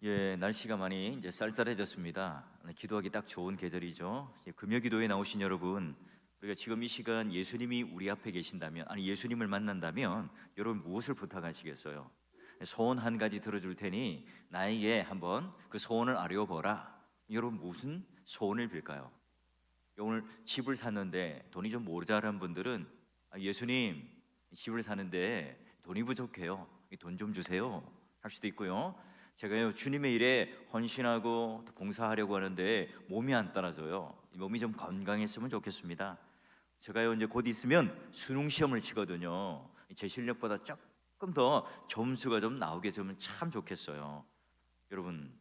예, 날씨가 많이 이제 쌀쌀해졌습니다. 기도하기 딱 좋은 계절이죠. 예, 금요 기도에 나오신 여러분, 우리가 지금 이 시간 예수님이 우리 앞에 계신다면, 아니 예수님을 만난다면 여러분 무엇을 부탁하시겠어요? 소원 한 가지 들어줄 테니 나에게 한번 그 소원을 아뢰어보라. 여러분 무슨 소원을 빌까요? 오늘 집을 샀는데 돈이 좀 모자란 분들은 예수님, 집을 사는데 돈이 부족해요. 돈 좀 주세요. 할 수도 있고요. 제가요 주님의 일에 헌신하고 또 봉사하려고 하는데 몸이 안 따라줘요. 몸이 좀 건강했으면 좋겠습니다. 제가요 이제 곧 있으면 수능 시험을 치거든요. 제 실력보다 조금 더 점수가 좀 나오게 되면 참 좋겠어요. 여러분,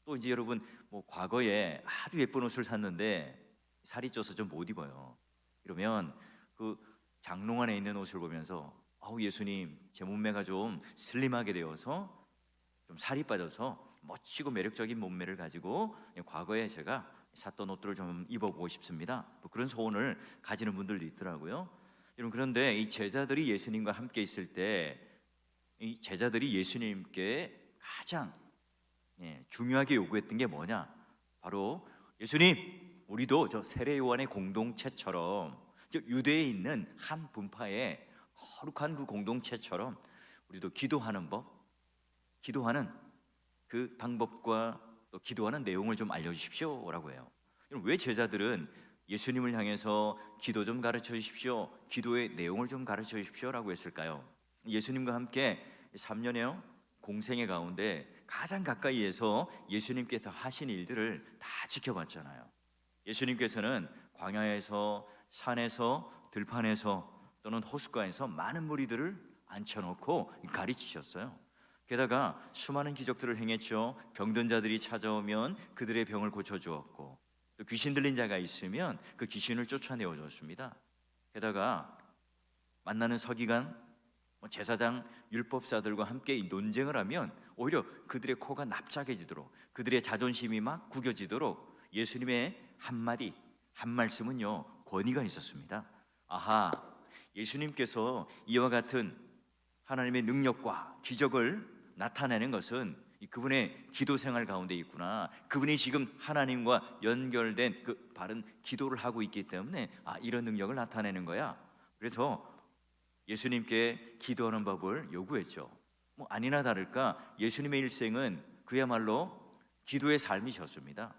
또 이제 여러분 뭐 과거에 아주 예쁜 옷을 샀는데 살이 쪄서 좀 못 입어요. 이러면 그 장롱 안에 있는 옷을 보면서 아우 예수님, 제 몸매가 좀 슬림하게 되어서 좀 살이 빠져서 멋지고 매력적인 몸매를 가지고 과거에 제가 샀던 옷들을 좀 입어보고 싶습니다. 뭐 그런 소원을 가지는 분들도 있더라고요. 여러분, 그런데 이 제자들이 예수님과 함께 있을 때 이 제자들이 예수님께 가장 중요하게 요구했던 게 뭐냐? 바로 예수님, 우리도 저 세례 요한의 공동체처럼 저 유대에 있는 한 분파의 거룩한 그 공동체처럼 우리도 기도하는 법, 기도하는 그 방법과 또 기도하는 내용을 좀 알려주십시오라고 해요. 왜 제자들은 예수님을 향해서 기도 좀 가르쳐 주십시오, 기도의 내용을 좀 가르쳐 주십시오라고 했을까요? 예수님과 함께 3년의 공생의 가운데 가장 가까이에서 예수님께서 하신 일들을 다 지켜봤잖아요. 예수님께서는 광야에서, 산에서, 들판에서 또는 호숫가에서 많은 무리들을 앉혀놓고 가르치셨어요. 게다가 수많은 기적들을 행했죠. 병든 자들이 찾아오면 그들의 병을 고쳐주었고, 또 귀신 들린 자가 있으면 그 귀신을 쫓아내어 줬습니다. 게다가 만나는 서기관, 제사장, 율법사들과 함께 논쟁을 하면 오히려 그들의 코가 납작해지도록, 그들의 자존심이 막 구겨지도록 예수님의 한마디, 한 말씀은요 권위가 있었습니다. 아하, 예수님께서 이와 같은 하나님의 능력과 기적을 나타내는 것은 그분의 기도 생활 가운데 있구나, 그분이 지금 하나님과 연결된 그 바른 기도를 하고 있기 때문에 이런 능력을 나타내는 거야. 그래서 예수님께 기도하는 법을 요구했죠. 뭐 아니나 다를까 예수님의 일생은 그야말로 기도의 삶이셨습니다.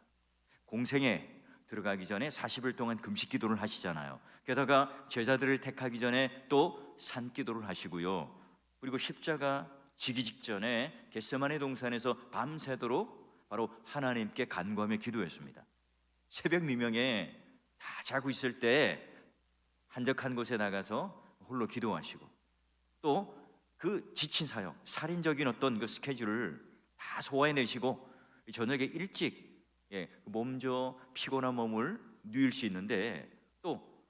공생에 들어가기 전에 40일 동안 금식 기도를 하시잖아요. 게다가 제자들을 택하기 전에 또 산기도를 하시고요. 그리고 십자가 지기 직전에 겟세마네 동산에서 밤새도록 바로 하나님께 간구하며 기도했습니다. 새벽 미명에 다 자고 있을 때 한적한 곳에 나가서 홀로 기도하시고, 또 그 지친 사역, 살인적인 어떤 그 스케줄을 다 소화해내시고 저녁에 일찍 몸져 피곤한 몸을 누일 수 있는데 또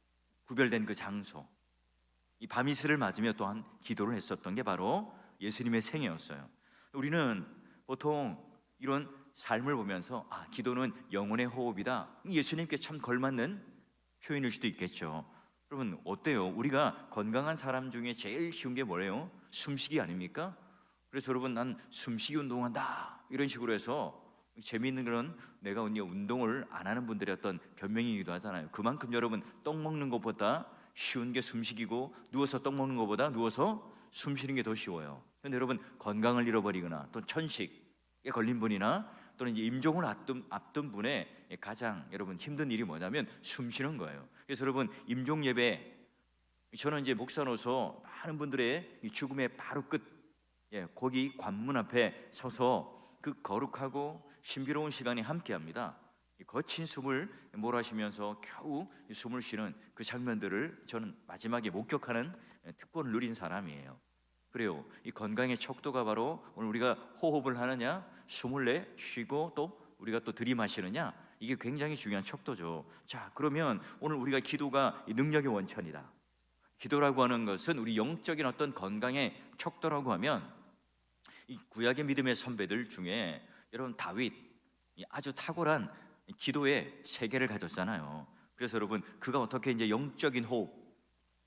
구별된 그 장소, 이 밤이슬을 맞으며 또한 기도를 했었던 게 바로 예수님의 생애였어요. 우리는 보통 이런 삶을 보면서 기도는 영혼의 호흡이다, 예수님께 참 걸맞는 표현일 수도 있겠죠. 여러분 어때요? 우리가 건강한 사람 중에 제일 쉬운 게 뭐예요? 숨쉬기 아닙니까? 그래서 여러분 난 숨쉬기 운동한다 이런 식으로 해서 재미있는 그런 내가 운동을 안 하는 분들의 어떤 변명이기도 하잖아요. 그만큼 여러분 떡 먹는 것보다 쉬운 게 숨쉬기고, 누워서 떡 먹는 것보다 누워서 숨쉬는 게 더 쉬워요. 그런데 여러분 건강을 잃어버리거나 또 천식에 걸린 분이나 또는 이제 임종을 앞둔 분의 가장 여러분 힘든 일이 뭐냐면 숨쉬는 거예요. 그래서 여러분 임종 예배, 저는 이제 목사로서 많은 분들의 죽음의 바로 끝, 거기 관문 앞에 서서 그 거룩하고 신비로운 시간에 함께합니다. 거친 숨을 몰아쉬면서 겨우 숨을 쉬는 그 장면들을 저는 마지막에 목격하는 특권을 누린 사람이에요. 그래요. 이 건강의 척도가 바로 오늘 우리가 호흡을 하느냐, 숨을 내 쉬고 또 우리가 또 들이마시느냐, 이게 굉장히 중요한 척도죠. 자, 그러면 오늘 우리가 기도가 능력의 원천이다, 기도라고 하는 것은 우리 영적인 어떤 건강의 척도라고 하면, 이 구약의 믿음의 선배들 중에 여러분 다윗, 아주 탁월한 기도의 세계를 가졌잖아요. 그래서 여러분 그가 어떻게 이제 영적인 호흡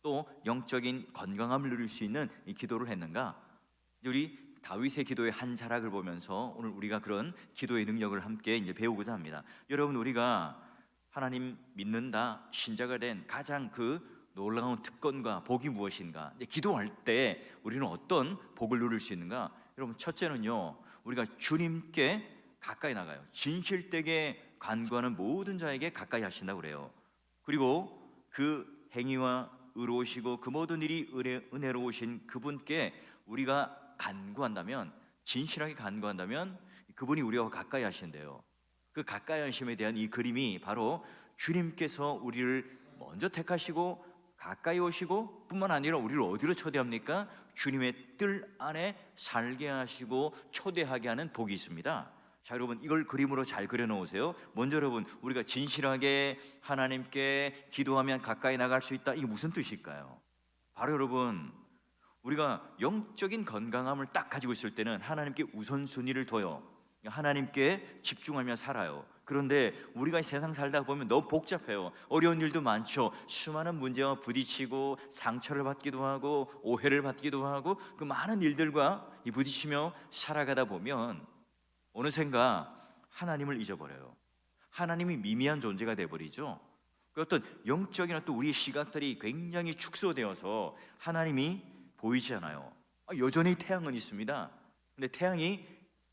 또 영적인 건강함을 누릴 수 있는 이 기도를 했는가? 우리 다윗의 기도의 한 자락을 보면서 오늘 우리가 그런 기도의 능력을 함께 이제 배우고자 합니다. 여러분, 우리가 하나님 믿는다 신자가 된 가장 그 놀라운 특권과 복이 무엇인가? 기도할 때 우리는 어떤 복을 누릴 수 있는가? 여러분, 첫째는요, 우리가 주님께 가까이 나가요. 진실되게 간구하는 모든 자에게 가까이 하신다고 그래요. 그리고 그 행위와 의로우시고 그 모든 일이 은혜로우신 그분께 우리가 간구한다면, 진실하게 간구한다면 그분이 우리와 가까이 하신대요. 그 가까이 하심에 대한 이 그림이 바로 주님께서 우리를 먼저 택하시고 가까이 오시고 뿐만 아니라 우리를 어디로 초대합니까? 주님의 뜰 안에 살게 하시고 초대하게 하는 복이 있습니다. 자, 여러분, 이걸 그림으로 잘 그려놓으세요. 먼저 여러분, 우리가 진실하게 하나님께 기도하면 가까이 나갈 수 있다. 이게 무슨 뜻일까요? 바로 여러분, 우리가 영적인 건강함을 딱 가지고 있을 때는 하나님께 우선순위를 둬요. 하나님께 집중하며 살아요. 그런데 우리가 세상 살다 보면 너무 복잡해요. 어려운 일도 많죠. 수많은 문제와 부딪히고 상처를 받기도 하고 오해를 받기도 하고 그 많은 일들과 부딪히며 살아가다 보면 어느샌가 하나님을 잊어버려요. 하나님이 미미한 존재가 되어버리죠. 그 어떤 영적인 어떤 우리의 시각들이 굉장히 축소되어서 하나님이 보이지 않아요. 여전히 태양은 있습니다. 근데 태양이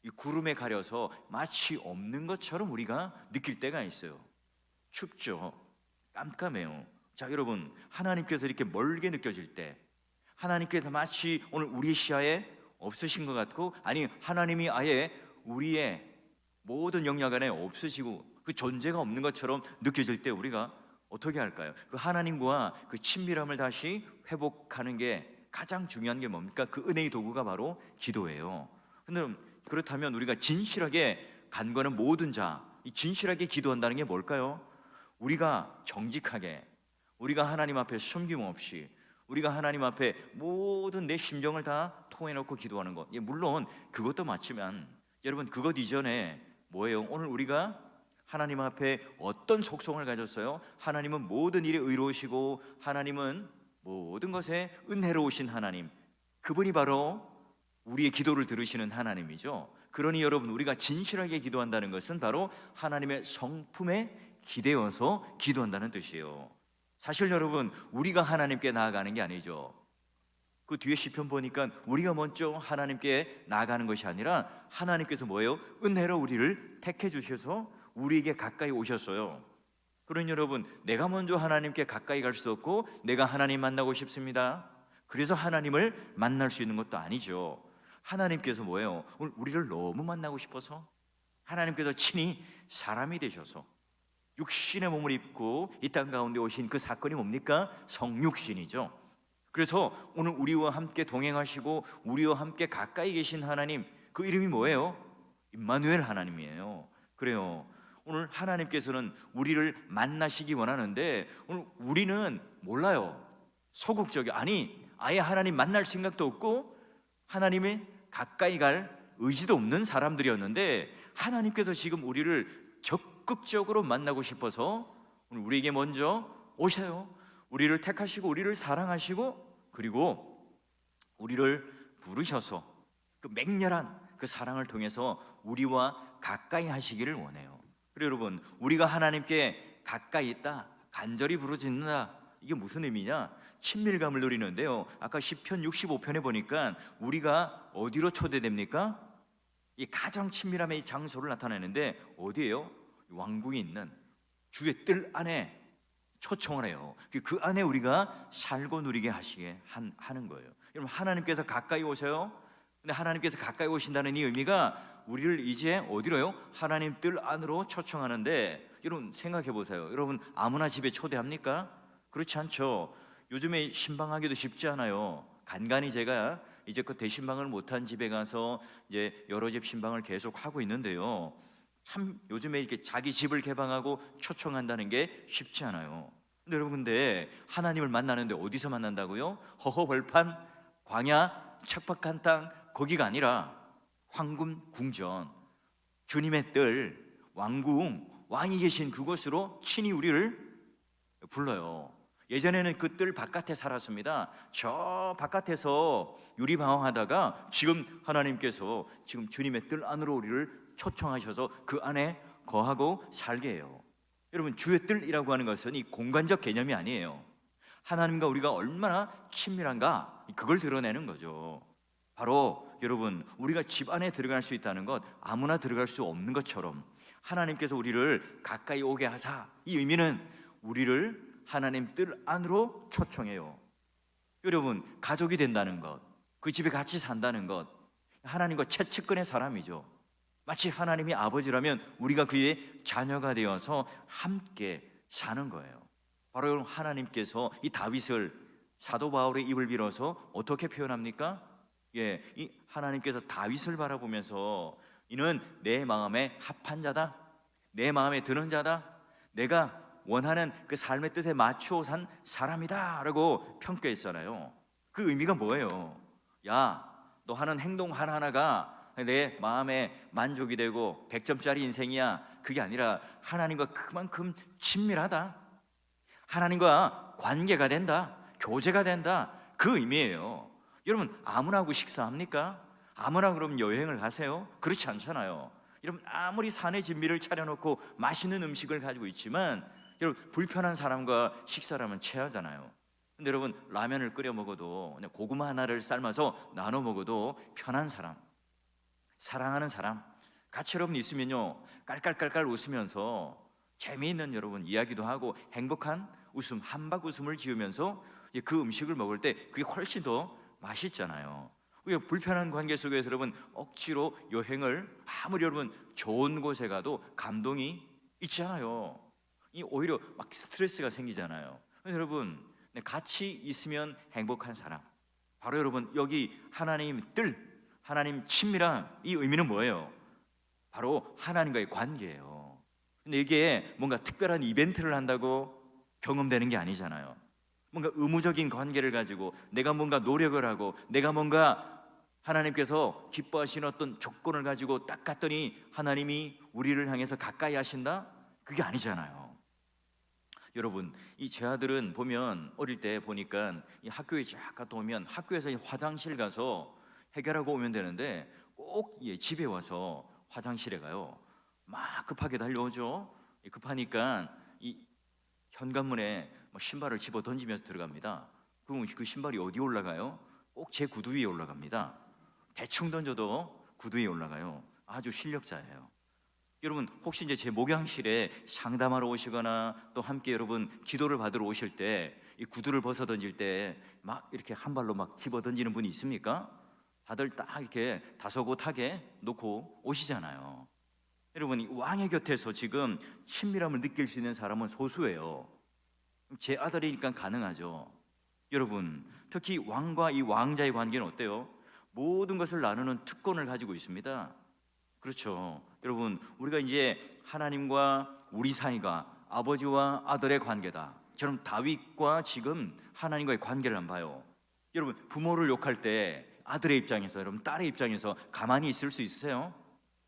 이 구름에 가려서 마치 없는 것처럼 우리가 느낄 때가 있어요. 춥죠. 깜깜해요. 자, 여러분, 하나님께서 이렇게 멀게 느껴질 때, 하나님께서 마치 오늘 우리 시야에 없으신 것 같고, 아니 하나님이 아예 우리의 모든 영역 안에 없으시고 그 존재가 없는 것처럼 느껴질 때 우리가 어떻게 할까요? 그 하나님과 그 친밀함을 다시 회복하는 게 가장 중요한 게 뭡니까? 그 은혜의 도구가 바로 기도예요. 근데 그렇다면 우리가 진실하게 간구하는 모든 자, 이 진실하게 기도한다는 게 뭘까요? 우리가 정직하게, 우리가 하나님 앞에 숨김없이, 우리가 하나님 앞에 모든 내 심정을 다 토해놓고 기도하는 것. 물론 그것도 맞지만 여러분, 그것 이전에 뭐예요? 오늘 우리가 하나님 앞에 어떤 속성을 가졌어요? 하나님은 모든 일에 의로우시고 하나님은 모든 것에 은혜로우신 하나님, 그분이 바로 우리의 기도를 들으시는 하나님이죠. 그러니 여러분, 우리가 진실하게 기도한다는 것은 바로 하나님의 성품에 기대어서 기도한다는 뜻이에요. 사실 여러분, 우리가 하나님께 나아가는 게 아니죠. 그 뒤에 시편 보니까 우리가 먼저 하나님께 나아가는 것이 아니라 하나님께서 뭐예요? 은혜로 우리를 택해 주셔서 우리에게 가까이 오셨어요. 그러니 여러분, 내가 먼저 하나님께 가까이 갈 수 없고 내가 하나님 만나고 싶습니다, 그래서 하나님을 만날 수 있는 것도 아니죠. 하나님께서 뭐예요? 오늘 우리를 너무 만나고 싶어서 하나님께서 친히 사람이 되셔서 육신의 몸을 입고 이 땅 가운데 오신 그 사건이 뭡니까? 성육신이죠. 그래서 오늘 우리와 함께 동행하시고 우리와 함께 가까이 계신 하나님, 그 이름이 뭐예요? 임마누엘 하나님이에요. 그래요. 오늘 하나님께서는 우리를 만나시기 원하는데 오늘 우리는 몰라요. 소극적이, 아니 아예 하나님 만날 생각도 없고 하나님의 가까이 갈 의지도 없는 사람들이었는데 하나님께서 지금 우리를 적극적으로 만나고 싶어서 오늘 우리에게 먼저 오셔요. 우리를 택하시고 우리를 사랑하시고 그리고 우리를 부르셔서 그 맹렬한 그 사랑을 통해서 우리와 가까이 하시기를 원해요. 그리고 여러분, 우리가 하나님께 가까이 있다, 간절히 부르짖는다, 이게 무슨 의미냐? 친밀감을 누리는데요, 아까 시편 65편에 보니까 우리가 어디로 초대됩니까? 이 가장 친밀함의 장소를 나타내는데 어디예요? 왕궁이 있는 주의 뜰 안에 초청을 해요. 그 안에 우리가 살고 누리게 하시게 하는 거예요. 여러분, 하나님께서 가까이 오셔요. 근데 하나님께서 가까이 오신다는 이 의미가 우리를 이제 어디로요? 하나님 뜰 안으로 초청하는데, 여러분 생각해 보세요. 여러분, 아무나 집에 초대합니까? 그렇지 않죠. 요즘에 신방하기도 쉽지 않아요. 간간히 제가 이제 그 대신방을 못한 집에 가서 이제 여러 집 신방을 계속 하고 있는데요, 참 요즘에 이렇게 자기 집을 개방하고 초청한다는 게 쉽지 않아요. 근데 여러분, 근데 하나님을 만나는데 어디서 만난다고요? 허허벌판, 광야, 척박한 땅, 거기가 아니라 황금 궁전, 주님의 뜰, 왕궁, 왕이 계신 그곳으로 친히 우리를 불러요. 예전에는 그 뜰 바깥에 살았습니다. 저 바깥에서 유리방황하다가 지금 하나님께서 지금 주님의 뜰 안으로 우리를 초청하셔서 그 안에 거하고 살게 해요. 여러분, 주의 뜰이라고 하는 것은 이 공간적 개념이 아니에요. 하나님과 우리가 얼마나 친밀한가, 그걸 드러내는 거죠. 바로 여러분, 우리가 집 안에 들어갈 수 있다는 것, 아무나 들어갈 수 없는 것처럼 하나님께서 우리를 가까이 오게 하사, 이 의미는 우리를 하나님 뜰 안으로 초청해요. 여러분, 가족이 된다는 것, 그 집에 같이 산다는 것, 하나님과 최측근의 사람이죠. 마치 하나님이 아버지라면 우리가 그의 자녀가 되어서 함께 사는 거예요. 바로 여러분, 하나님께서 이 다윗을 사도 바울의 입을 빌어서 어떻게 표현합니까? 이 하나님께서 다윗을 바라보면서 이는 내 마음에 합한 자다, 내 마음에 드는 자다, 내가 원하는 그 삶의 뜻에 맞추어 산 사람이다 라고 평가했잖아요. 그 의미가 뭐예요? 야, 너 하는 행동 하나하나가 내 마음에 만족이 되고 100점짜리 인생이야. 그게 아니라 하나님과 그만큼 친밀하다, 하나님과 관계가 된다, 교제가 된다, 그 의미예요. 여러분, 아무나 하고 식사합니까? 아무나 그럼 여행을 가세요? 그렇지 않잖아요. 여러분, 아무리 산의 진미를 차려놓고 맛있는 음식을 가지고 있지만 여러분, 불편한 사람과 식사를 하면 체하잖아요. 근데 여러분, 라면을 끓여 먹어도, 그냥 고구마 하나를 삶아서 나눠 먹어도 편한 사람, 사랑하는 사람 같이 여러분 있으면요, 깔깔깔깔 웃으면서 재미있는 여러분 이야기도 하고 행복한 웃음, 한박 웃음을 지으면서 그 음식을 먹을 때 그게 훨씬 더 맛있잖아요. 불편한 관계 속에서 여러분 억지로 여행을, 아무리 여러분 좋은 곳에 가도 감동이 있잖아요. 오히려 막 스트레스가 생기잖아요. 그래서 여러분, 같이 있으면 행복한 사람, 바로 여러분 여기 하나님 뜰, 하나님 친밀한 이 의미는 뭐예요? 바로 하나님과의 관계예요. 근데 이게 뭔가 특별한 이벤트를 한다고 경험되는 게 아니잖아요. 뭔가 의무적인 관계를 가지고 내가 뭔가 노력을 하고 내가 뭔가 하나님께서 기뻐하시는 어떤 조건을 가지고 딱 갔더니 하나님이 우리를 향해서 가까이 하신다? 그게 아니잖아요. 여러분, 이 제 아들은 보면 어릴 때 보니까 이 학교에 쫙 갔다 오면 학교에서 화장실 가서 해결하고 오면 되는데 꼭 집에 와서 화장실에 가요. 막 급하게 달려오죠. 급하니까 이 현관문에 신발을 집어 던지면서 들어갑니다. 그럼 그 신발이 어디 올라가요? 꼭 제 구두 위에 올라갑니다. 대충 던져도 구두 위에 올라가요. 아주 실력자예요. 여러분, 혹시 이제 제 목양실에 상담하러 오시거나 또 함께 여러분 기도를 받으러 오실 때 이 구두를 벗어 던질 때 막 이렇게 한 발로 막 집어 던지는 분이 있습니까? 다들 딱 이렇게 다소곳하게 놓고 오시잖아요. 여러분, 이 왕의 곁에서 지금 친밀함을 느낄 수 있는 사람은 소수예요. 제 아들이니까 가능하죠. 여러분, 특히 왕과 이 왕자의 관계는 어때요? 모든 것을 나누는 특권을 가지고 있습니다. 그렇죠. 여러분, 우리가 이제 하나님과 우리 사이가 아버지와 아들의 관계다. 저는 다윗과 지금 하나님과의 관계를 한번 봐요. 여러분, 부모를 욕할 때 아들의 입장에서, 여러분 딸의 입장에서 가만히 있을 수 있으세요?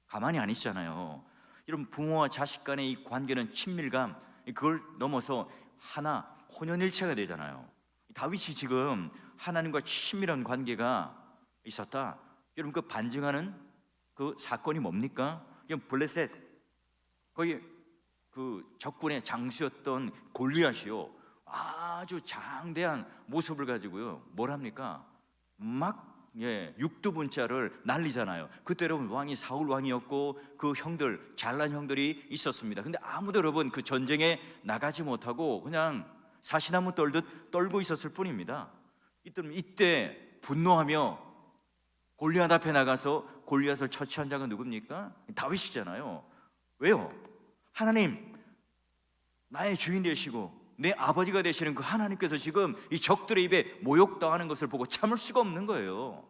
가만히 아니시잖아요. 여러분, 부모와 자식 간의 이 관계는 친밀감, 그걸 넘어서 하나 혼연일체가 되잖아요. 다윗이 지금 하나님과 친밀한 관계가 있었다. 여러분, 그 반증하는 그 사건이 뭡니까? 블레셋, 거기 그 적군의 장수였던 골리앗이요, 아주 장대한 모습을 가지고요 뭘 합니까? 막 육두분짜를 날리잖아요. 그때 여러분 왕이 사울 왕이었고 그 형들, 잘난 형들이 있었습니다. 근데 아무도 여러분 그 전쟁에 나가지 못하고 그냥 사시나무 떨듯 떨고 있었을 뿐입니다. 이때 분노하며 골리앗 앞에 나가서 골리앗을 처치한 자가 누굽니까? 다윗이잖아요. 왜요? 하나님, 나의 주인 되시고 내 아버지가 되시는 그 하나님께서 지금 이 적들의 입에 모욕당하는 것을 보고 참을 수가 없는 거예요.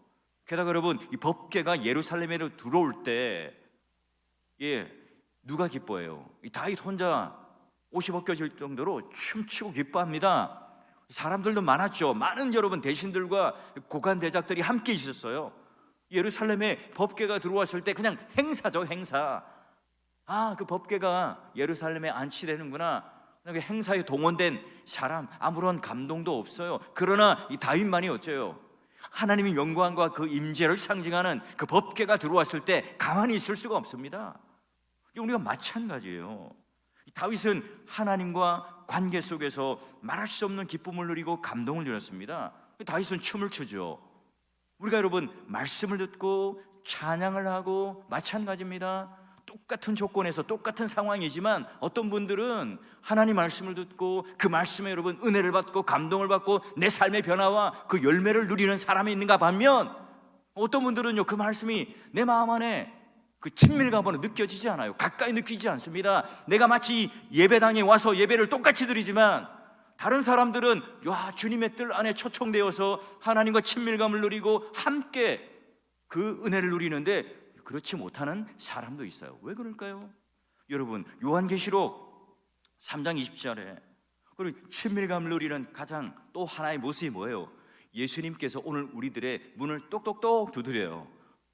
게다가 여러분, 이 법궤가 예루살렘으로 들어올 때 누가 기뻐해요? 이 다윗 혼자 옷이 벗겨질 정도로 춤추고 기뻐합니다. 사람들도 많았죠. 많은 여러분 대신들과 고관 대작들이 함께 있었어요. 예루살렘에 법궤가 들어왔을 때 그냥 행사죠, 행사. 아, 그 법궤가 예루살렘에 안치되는구나. 행사에 동원된 사람 아무런 감동도 없어요. 그러나 이 다윗만이 어째요? 하나님의 영광과 그 임재를 상징하는 그 법궤가 들어왔을 때 가만히 있을 수가 없습니다. 우리가 마찬가지예요. 다윗은 하나님과 관계 속에서 말할 수 없는 기쁨을 누리고 감동을 누렸습니다. 다윗은 춤을 추죠. 우리가 여러분 말씀을 듣고 찬양을 하고 마찬가지입니다. 똑같은 조건에서 똑같은 상황이지만 어떤 분들은 하나님 말씀을 듣고 그 말씀에 여러분 은혜를 받고 감동을 받고 내 삶의 변화와 그 열매를 누리는 사람이 있는가 반면 어떤 분들은요 그 말씀이 내 마음 안에 그 친밀감으로 느껴지지 않아요. 가까이 느끼지 않습니다. 내가 마치 예배당에 와서 예배를 똑같이 드리지만 다른 사람들은 주님의 뜰 안에 초청되어서 하나님과 친밀감을 누리고 함께 그 은혜를 누리는데 그렇지 못하는 사람도 있어요. 왜 그럴까요? 여러분 요한계시록 3장 20절에 그리고 친밀감을 누리는 가장 또 하나의 모습이 뭐예요? 예수님께서 오늘 우리들의 문을 똑똑똑 두드려요.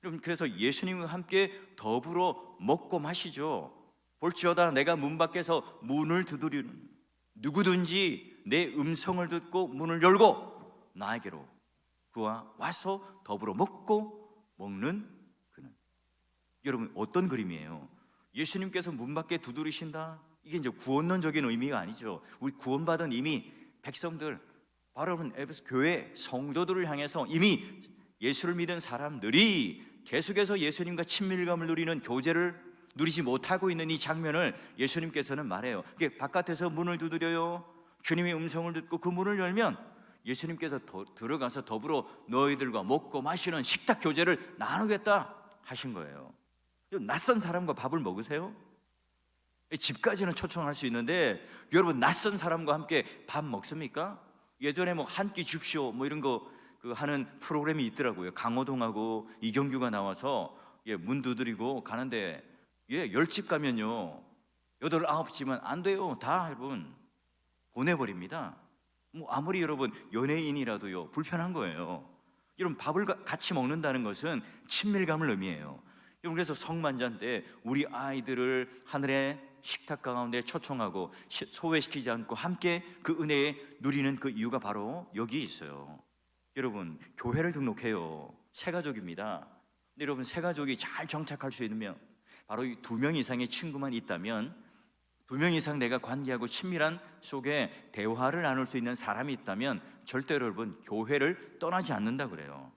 여러분 그래서 예수님과 함께 더불어 먹고 마시죠. 볼지어다 내가 문 밖에서 문을 두드리는 누구든지 내 음성을 듣고 문을 열고 나에게로 그와 와서 더불어 먹고 먹는 그는. 여러분 어떤 그림이에요? 예수님께서 문 밖에 두드리신다. 이게 이제 구원론적인 의미가 아니죠. 우리 구원받은 이미 백성들 바로 여러분 에베소 교회 성도들을 향해서 이미 예수를 믿은 사람들이 계속해서 예수님과 친밀감을 누리는 교제를 누리지 못하고 있는 이 장면을 예수님께서는 말해요. 이게 바깥에서 문을 두드려요. 주님의 음성을 듣고 그 문을 열면 예수님께서 들어가서 더불어 너희들과 먹고 마시는 식탁 교제를 나누겠다 하신 거예요. 낯선 사람과 밥을 먹으세요? 집까지는 초청할 수 있는데 여러분 낯선 사람과 함께 밥 먹습니까? 예전에 뭐 한 끼 줍쇼 뭐 이런 거 하는 프로그램이 있더라고요. 강호동하고 이경규가 나와서 문 두드리고 가는데 10집 가면요 8, 9집은 안 돼요. 다 여러분 보내버립니다. 뭐 아무리 여러분 연예인이라도요 불편한 거예요. 여러분 밥을 같이 먹는다는 것은 친밀감을 의미해요. 여러분 그래서 성만찬 때 우리 아이들을 하늘의 식탁 가운데 초청하고 소외시키지 않고 함께 그 은혜에 누리는 그 이유가 바로 여기 있어요. 여러분 교회를 등록해요. 새 가족입니다. 근데 여러분 새 가족이 잘 정착할 수 있으면 바로 이 2명 이상의 친구만 있다면 2명 이상 내가 관계하고 친밀한 속에 대화를 나눌 수 있는 사람이 있다면 절대로 여러분 교회를 떠나지 않는다 그래요.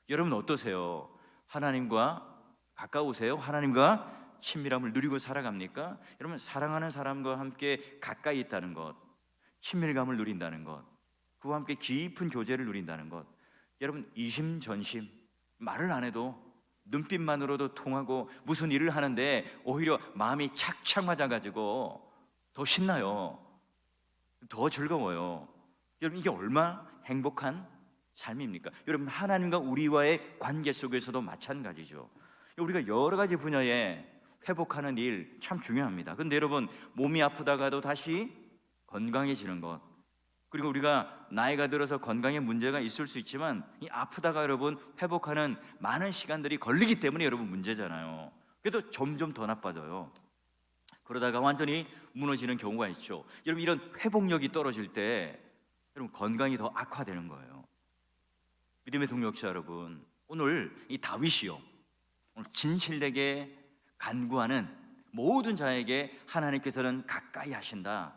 여러분 어떠세요? 하나님과 가까우세요? 하나님과 친밀함을 누리고 살아갑니까? 여러분 사랑하는 사람과 함께 가까이 있다는 것, 친밀감을 누린다는 것, 그와 함께 깊은 교제를 누린다는 것, 여러분 이심전심 말을 안 해도 눈빛만으로도 통하고 무슨 일을 하는데 오히려 마음이 착착 맞아가지고 더 신나요. 더 즐거워요. 여러분 이게 얼마나 행복한 삶입니까? 여러분 하나님과 우리와의 관계 속에서도 마찬가지죠. 우리가 여러 가지 분야에 회복하는 일 참 중요합니다. 근데 여러분 몸이 아프다가도 다시 건강해지는 것, 그리고 우리가 나이가 들어서 건강에 문제가 있을 수 있지만 이 아프다가 여러분 회복하는 많은 시간들이 걸리기 때문에 여러분 문제잖아요. 그래도 점점 더 나빠져요. 그러다가 완전히 무너지는 경우가 있죠. 여러분 이런 회복력이 떨어질 때 여러분 건강이 더 악화되는 거예요. 믿음의 동역자 여러분, 오늘 이 다윗이요 오늘 진실되게 간구하는 모든 자에게 하나님께서는 가까이 하신다.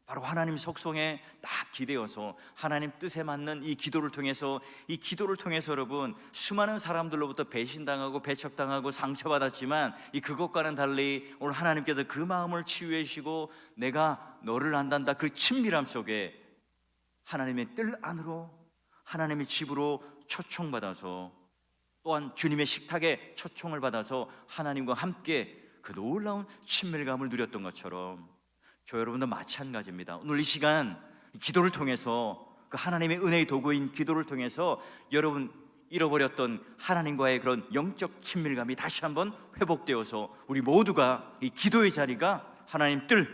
바로 하나님 속성에 딱 기대어서 하나님 뜻에 맞는 이 기도를 통해서 여러분 수많은 사람들로부터 배신당하고 배척당하고 상처받았지만 그것과는 달리 오늘 하나님께서 그 마음을 치유해 주시고 내가 너를 안단다 그 친밀함 속에 하나님의 뜰 안으로 하나님의 집으로 초청받아서 또한 주님의 식탁에 초청을 받아서 하나님과 함께 그 놀라운 친밀감을 누렸던 것처럼 저 여러분도 마찬가지입니다. 오늘 이 시간 기도를 통해서 그 하나님의 은혜의 도구인 기도를 통해서 여러분 잃어버렸던 하나님과의 그런 영적 친밀감이 다시 한번 회복되어서 우리 모두가 이 기도의 자리가 하나님 뜰,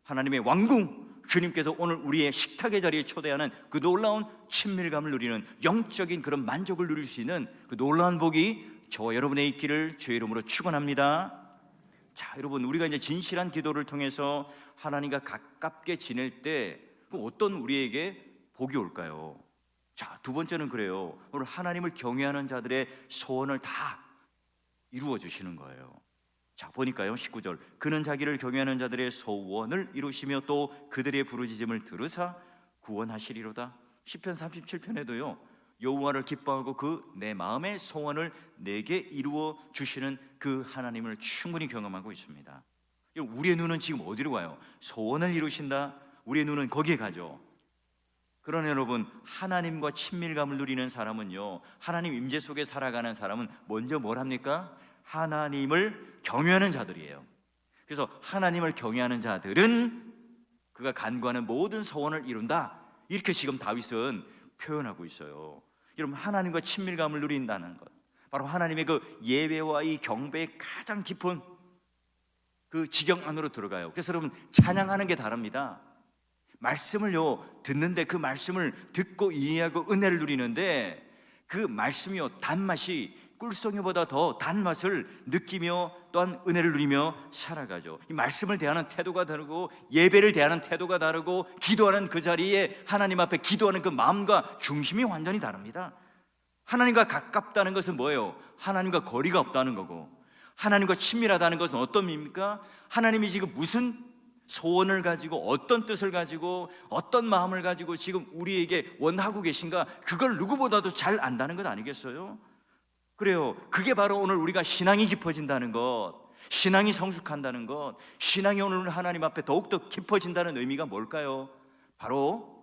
하나님의 왕궁, 주님께서 오늘 우리의 식탁의 자리에 초대하는 그 놀라운 친밀감을 누리는 영적인 그런 만족을 누릴 수 있는 그 놀라운 복이 저와 여러분의 있기를 주의 이름으로 축원합니다. 자, 여러분, 우리가 이제 진실한 기도를 통해서 하나님과 가깝게 지낼 때 그럼 어떤 우리에게 복이 올까요? 자, 두 번째는 그래요. 오늘 하나님을 경외하는 자들의 소원을 다 이루어 주시는 거예요. 자, 보니까요, 19절, 그는 자기를 경외하는 자들의 소원을 이루시며 또 그들의 부르짖음을 들으사 구원하시리로다. 시편 37편에도요, 여호와를 기뻐하고 그 내 마음의 소원을 내게 이루어 주시는 그 하나님을 충분히 경험하고 있습니다. 우리의 눈은 지금 어디로 가요? 소원을 이루신다. 우리의 눈은 거기에 가죠. 그러나 여러분, 하나님과 친밀감을 누리는 사람은요, 하나님 임재 속에 살아가는 사람은 먼저 뭘 합니까? 하나님을 경외하는 자들이에요. 그래서 하나님을 경외하는 자들은 그가 간구하는 모든 소원을 이룬다, 이렇게 지금 다윗은 표현하고 있어요. 여러분, 하나님과 친밀감을 누린다는 것, 바로 하나님의 그 예배와 이 경배의 가장 깊은 그 지경 안으로 들어가요. 그래서 여러분, 찬양하는 게 다릅니다. 말씀을요 듣는데, 그 말씀을 듣고 이해하고 은혜를 누리는데, 그 말씀이요 단맛이 꿀송이보다 더 단맛을 느끼며 또한 은혜를 누리며 살아가죠. 이 말씀을 대하는 태도가 다르고, 예배를 대하는 태도가 다르고, 기도하는 그 자리에 하나님 앞에 기도하는 그 마음과 중심이 완전히 다릅니다. 하나님과 가깝다는 것은 뭐예요? 하나님과 거리가 없다는 거고, 하나님과 친밀하다는 것은 어떤 의미입니까? 하나님이 지금 무슨 소원을 가지고, 어떤 뜻을 가지고, 어떤 마음을 가지고 지금 우리에게 원하고 계신가, 그걸 누구보다도 잘 안다는 것 아니겠어요? 그래요. 그게 바로 오늘 우리가 신앙이 깊어진다는 것, 신앙이 성숙한다는 것, 신앙이 오늘 하나님 앞에 더욱더 깊어진다는 의미가 뭘까요? 바로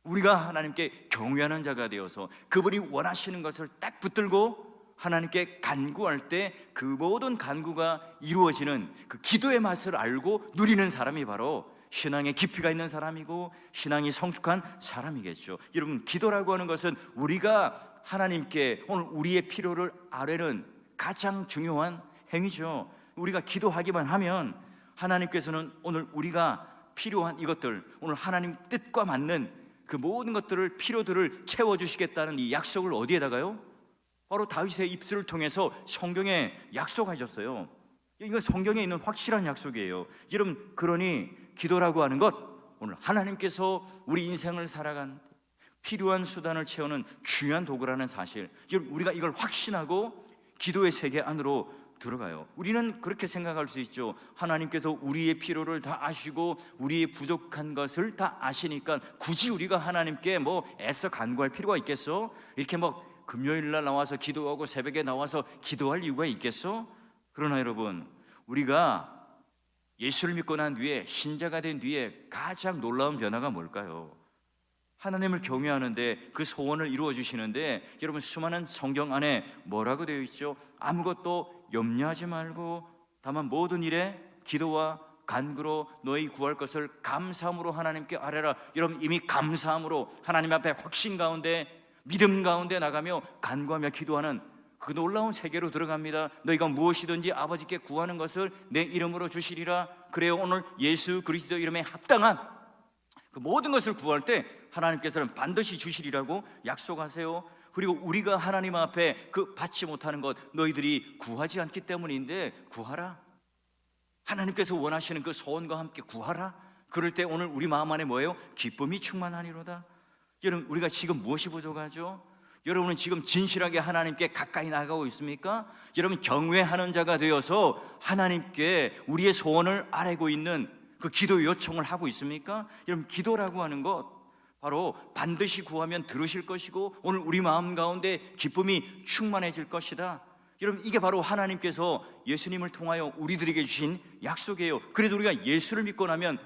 우리가 하나님께 경외하는 자가 되어서 그분이 원하시는 것을 딱 붙들고 하나님께 간구할 때 그 모든 간구가 이루어지는 그 기도의 맛을 알고 누리는 사람이 바로 신앙의 깊이가 있는 사람이고 신앙이 성숙한 사람이겠죠. 여러분, 기도라고 하는 것은 우리가 하나님께 오늘 우리의 필요를 아뢰는 가장 중요한 행위죠. 우리가 기도하기만 하면 하나님께서는 오늘 우리가 필요한 이것들, 오늘 하나님 뜻과 맞는 그 모든 것들을, 필요들을 채워주시겠다는 이 약속을 어디에다가요? 바로 다윗의 입술을 통해서 성경에 약속하셨어요. 이건 성경에 있는 확실한 약속이에요. 여러분, 그러니 기도라고 하는 것, 오늘 하나님께서 우리 인생을 살아간 필요한 수단을 채우는 중요한 도구라는 사실, 여러분, 우리가 이걸 확신하고 기도의 세계 안으로 들어가요. 우리는 그렇게 생각할 수 있죠. 하나님께서 우리의 필요를 다 아시고 우리의 부족한 것을 다 아시니까 굳이 우리가 하나님께 뭐 애써 간구할 필요가 있겠어? 이렇게 뭐 금요일날 나와서 기도하고 새벽에 나와서 기도할 이유가 있겠어? 그러나 여러분, 우리가 예수를 믿고 난 뒤에, 신자가 된 뒤에 가장 놀라운 변화가 뭘까요? 하나님을 경외하는데 그 소원을 이루어 주시는데, 여러분, 수많은 성경 안에 뭐라고 되어 있죠? 아무것도 염려하지 말고 다만 모든 일에 기도와 간구로 너희 구할 것을 감사함으로 하나님께 아뢰라. 여러분, 이미 감사함으로 하나님 앞에 확신 가운데, 믿음 가운데 나가며 간구하며 기도하는 그 놀라운 세계로 들어갑니다. 너희가 무엇이든지 아버지께 구하는 것을 내 이름으로 주시리라. 그래요, 오늘 예수 그리스도 이름에 합당한 그 모든 것을 구할 때 하나님께서는 반드시 주시리라고 약속하세요. 그리고 우리가 하나님 앞에 그 받지 못하는 것, 너희들이 구하지 않기 때문인데 구하라. 하나님께서 원하시는 그 소원과 함께 구하라. 그럴 때 오늘 우리 마음 안에 뭐예요? 기쁨이 충만하리로다. 여러분, 우리가 지금 무엇이 부족하죠? 여러분은 지금 진실하게 하나님께 가까이 나가고 있습니까? 여러분, 경외하는 자가 되어서 하나님께 우리의 소원을 아뢰고 있는 그 기도 요청을 하고 있습니까? 여러분, 기도라고 하는 것, 바로 반드시 구하면 들으실 것이고 오늘 우리 마음 가운데 기쁨이 충만해질 것이다. 여러분, 이게 바로 하나님께서 예수님을 통하여 우리들에게 주신 약속이에요. 그래도 우리가 예수를 믿고 나면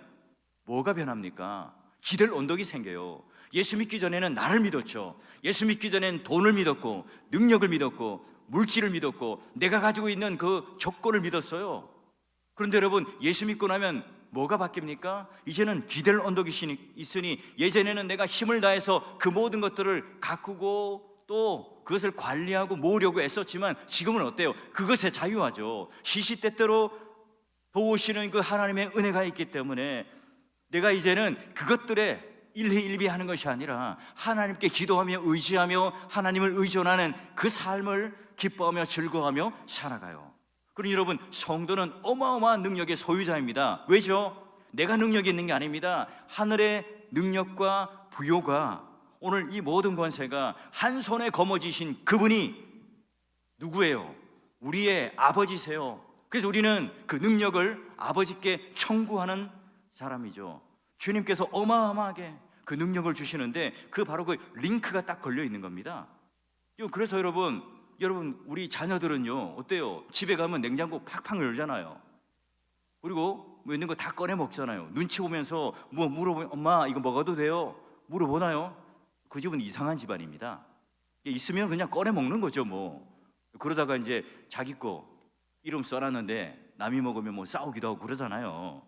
뭐가 변합니까? 기댈 언덕이 생겨요. 예수 믿기 전에는 나를 믿었죠. 예수 믿기 전에는 돈을 믿었고, 능력을 믿었고, 물질을 믿었고, 내가 가지고 있는 그 조건을 믿었어요. 그런데 여러분, 예수 믿고 나면 뭐가 바뀝니까? 이제는 기댈 언덕이 있으니, 예전에는 내가 힘을 다해서 그 모든 것들을 가꾸고 또 그것을 관리하고 모으려고 애썼지만 지금은 어때요? 그것에 자유하죠. 시시때때로 도우시는 그 하나님의 은혜가 있기 때문에 내가 이제는 그것들에 일희일비하는 것이 아니라 하나님께 기도하며 의지하며 하나님을 의존하는 그 삶을 기뻐하며 즐거워하며 살아가요. 그러니 여러분, 성도는 어마어마한 능력의 소유자입니다. 왜죠? 내가 능력이 있는 게 아닙니다. 하늘의 능력과 부요가, 오늘 이 모든 권세가 한 손에 거머쥐신 그분이 누구예요? 우리의 아버지세요. 그래서 우리는 그 능력을 아버지께 청구하는 사람이죠. 주님께서 어마어마하게 그 능력을 주시는데 그 바로 그 링크가 딱 걸려 있는 겁니다. 그래서 여러분 우리 자녀들은요 어때요? 집에 가면 냉장고 팍팍 열잖아요. 그리고 뭐 있는 거 다 꺼내 먹잖아요. 눈치 보면서 뭐 물어보면 엄마 이거 먹어도 돼요? 물어보나요? 그 집은 이상한 집안입니다. 있으면 그냥 꺼내 먹는 거죠 뭐. 그러다가 이제 자기 거 이름 써놨는데 남이 먹으면 뭐 싸우기도 하고 그러잖아요.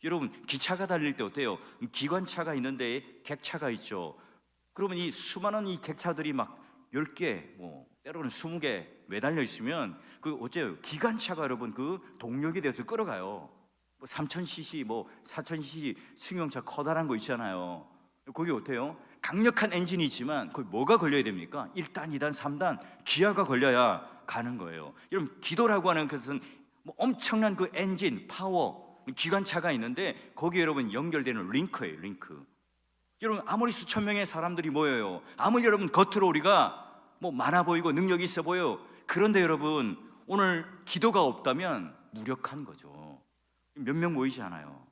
여러분, 기차가 달릴 때 어때요? 기관차가 있는데 객차가 있죠. 그러면 이 수많은 이 객차들이 막 10개 뭐 때로는 20개 매달려 있으면 그 어때요? 기관차가 여러분 그 동력이 돼서 끌어가요. 뭐 3000cc 뭐 4000cc 승용차 커다란 거 있잖아요. 거기 어때요? 강력한 엔진이 있지만 거기 뭐가 걸려야 됩니까? 1단, 2단, 3단 기아가 걸려야 가는 거예요. 여러분, 기도라고 하는 것은 뭐 엄청난 그 엔진, 파워, 기관차가 있는데 거기에 여러분 연결되는 링크예요, 링크. 여러분, 아무리 수천 명의 사람들이 모여요. 아무리 여러분 겉으로 우리가 뭐 많아 보이고 능력이 있어 보여. 그런데 여러분, 오늘 기도가 없다면 무력한 거죠. 몇 명 모이지 않아요.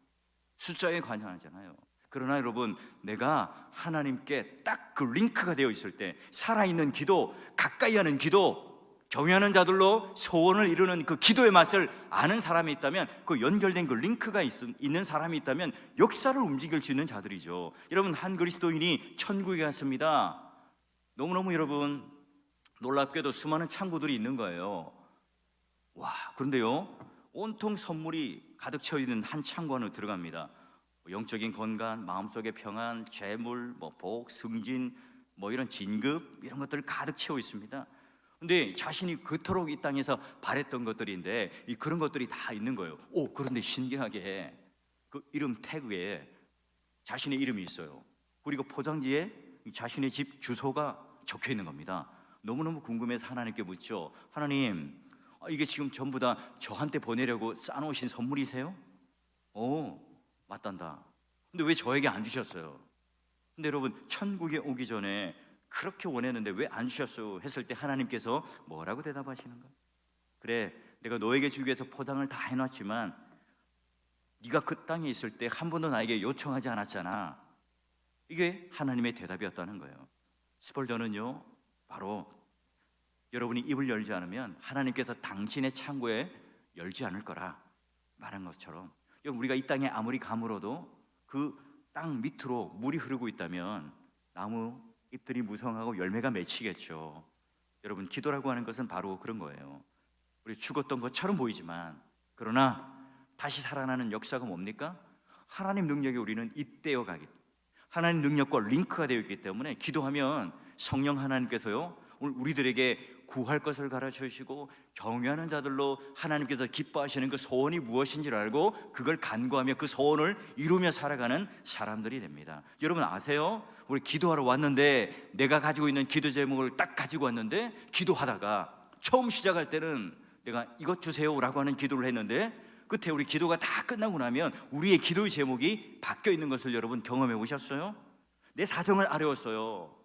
숫자에 관여하잖아요. 그러나 여러분, 내가 하나님께 딱 그 링크가 되어 있을 때 살아있는 기도, 가까이 하는 기도, 경외하는 자들로 소원을 이루는 그 기도의 맛을 아는 사람이 있다면, 그 연결된 그 링크가 있는 사람이 있다면 역사를 움직일 수 있는 자들이죠. 여러분, 한 그리스도인이 천국에 갔습니다. 너무너무 여러분 놀랍게도 수많은 창구들이 있는 거예요. 와, 그런데요 온통 선물이 가득 채워 있는 한 창고 안으로 들어갑니다. 영적인 건강, 마음속의 평안, 재물, 뭐 복, 승진, 뭐 이런 진급, 이런 것들을 가득 채워 있습니다. 근데 자신이 그토록 이 땅에서 바랬던 것들인데 그런 것들이 다 있는 거예요. 그런데 신기하게 그 이름 태그에 자신의 이름이 있어요. 그리고 포장지에 자신의 집 주소가 적혀 있는 겁니다. 너무너무 궁금해서 하나님께 묻죠. 하나님, 이게 지금 전부 다 저한테 보내려고 싸놓으신 선물이세요? 맞단다. 근데 왜 저에게 안 주셨어요? 근데 여러분, 천국에 오기 전에 그렇게 원했는데 왜 안 주셨어요? 했을 때 하나님께서 뭐라고 대답하시는가? 그래, 내가 너에게 주기 위해서 포장을 다 해놨지만 네가 그 땅에 있을 때 한 번도 나에게 요청하지 않았잖아. 이게 하나님의 대답이었다는 거예요. 스펄전은요, 바로 여러분이 입을 열지 않으면 하나님께서 당신의 창고에 열지 않을 거라 말한 것처럼, 우리가 이 땅에 아무리 가물어도 그 땅 밑으로 물이 흐르고 있다면 나무 잎들이 무성하고 열매가 맺히겠죠. 여러분, 기도라고 하는 것은 바로 그런 거예요. 우리 죽었던 것처럼 보이지만 그러나 다시 살아나는 역사가 뭡니까? 하나님 능력이 우리는 잇대어 가기, 하나님 능력과 링크가 되어 있기 때문에 기도하면 성령 하나님께서요 오늘 우리들에게 구할 것을 가르쳐 주시고 경외하는 자들로 하나님께서 기뻐하시는 그 소원이 무엇인지를 알고 그걸 간구하며 그 소원을 이루며 살아가는 사람들이 됩니다. 여러분 아세요? 우리 기도하러 왔는데 내가 가지고 있는 기도 제목을 딱 가지고 왔는데 기도하다가 처음 시작할 때는 내가 이것 주세요라고 하는 기도를 했는데 끝에 우리 기도가 다 끝나고 나면 우리의 기도의 제목이 바뀌어 있는 것을 여러분 경험해 보셨어요? 내 사정을 아뢰었어요.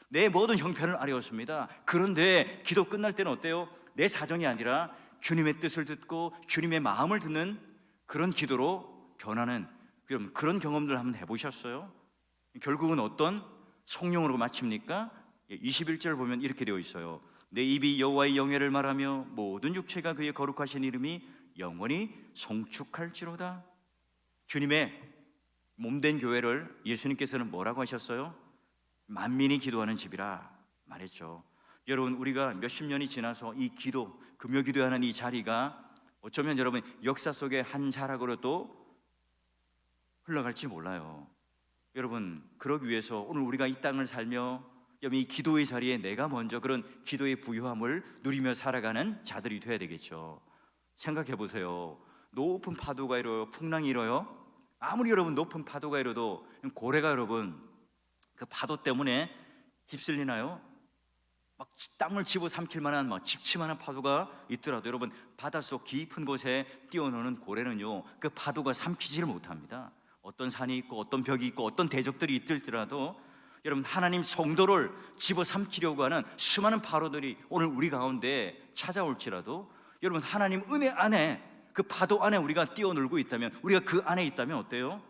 내 모든 형편을 아뢰었습니다. 그런데 기도 끝날 때는 어때요? 내 사정이 아니라 주님의 뜻을 듣고 주님의 마음을 듣는 그런 기도로 변하는 그런 경험들 한번 해보셨어요? 결국은 어떤 성령으로 마칩니까? 21절 보면 이렇게 되어 있어요. 내 입이 여호와의 영예를 말하며 모든 육체가 그의 거룩하신 이름이 영원히 송축할지로다. 주님의 몸된 교회를 예수님께서는 뭐라고 하셨어요? 만민이 기도하는 집이라 말했죠. 여러분, 우리가 몇십 년이 지나서 이 기도, 금요 기도하는 이 자리가 어쩌면 여러분 역사 속의 한 자락으로 또 흘러갈지 몰라요. 여러분, 그러기 위해서 오늘 우리가 이 땅을 살며 이 기도의 자리에 내가 먼저 그런 기도의 부유함을 누리며 살아가는 자들이 돼야 되겠죠. 생각해 보세요. 높은 파도가 일어요, 풍랑이 일어요. 아무리 여러분 높은 파도가 일어도 고래가 여러분 그 파도 때문에 휩쓸리나요? 막 땅을 집어삼킬 만한 막 집치만한 파도가 있더라도 여러분, 바닷속 깊은 곳에 뛰어노는 고래는요 그 파도가 삼키지를 못합니다. 어떤 산이 있고 어떤 벽이 있고 어떤 대적들이 있더라도 여러분, 하나님 성도를 집어삼키려고 하는 수많은 파도들이 오늘 우리 가운데 찾아올지라도 여러분, 하나님 은혜 안에, 그 파도 안에 우리가 뛰어놀고 있다면, 우리가 그 안에 있다면 어때요?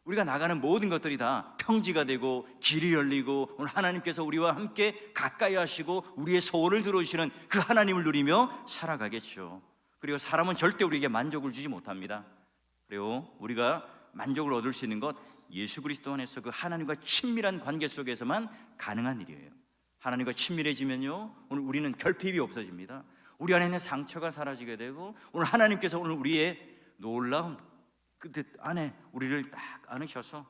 우리가 나가는 모든 것들이 다 평지가 되고 길이 열리고, 오늘 하나님께서 우리와 함께 가까이 하시고 우리의 소원을 들어주시는 그 하나님을 누리며 살아가겠죠. 그리고 사람은 절대 우리에게 만족을 주지 못합니다. 그리고 우리가 만족을 얻을 수 있는 것, 예수 그리스도 안에서 그 하나님과 친밀한 관계 속에서만 가능한 일이에요. 하나님과 친밀해지면요 오늘 우리는 결핍이 없어집니다. 우리 안에 있는 상처가 사라지게 되고, 오늘 하나님께서 오늘 우리의 놀라운 그 뜻 안에 우리를 딱 안으셔서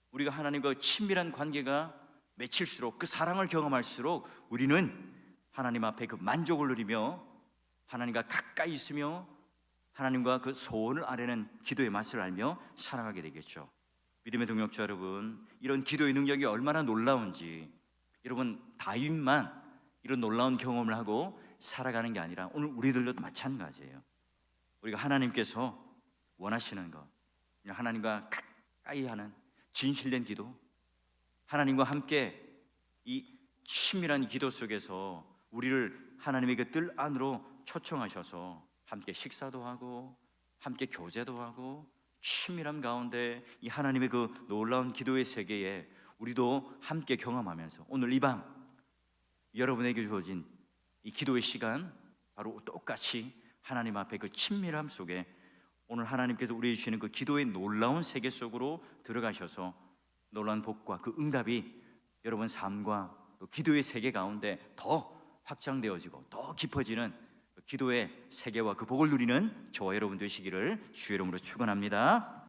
우리가 하나님과 친밀한 관계가 맺힐수록, 그 사랑을 경험할수록 우리는 하나님 앞에 그 만족을 누리며 하나님과 가까이 있으며 하나님과 그 소원을 아뢰는 기도의 맛을 알며 살아가게 되겠죠. 믿음의 동역자 여러분, 이런 기도의 능력이 얼마나 놀라운지, 여러분 다윗만 이런 놀라운 경험을 하고 살아가는 게 아니라 오늘 우리들도 마찬가지예요. 우리가 하나님께서 원하시는 것, 하나님과 가까이 하는 진실된 기도, 하나님과 함께 이 친밀한 기도 속에서 우리를 하나님의 그 뜰 안으로 초청하셔서 함께 식사도 하고 함께 교제도 하고 친밀함 가운데 이 하나님의 그 놀라운 기도의 세계에 우리도 함께 경험하면서 오늘 이 밤 여러분에게 주어진 이 기도의 시간, 바로 똑같이 하나님 앞에 그 친밀함 속에 오늘 하나님께서 우리에게 주시는 그 기도의 놀라운 세계 속으로 들어가셔서 놀라운 복과 그 응답이 여러분 삶과 또 기도의 세계 가운데 더 확장되어지고 더 깊어지는 기도의 세계와 그 복을 누리는 저와 여러분 되시기를 주의 이름으로 축원합니다.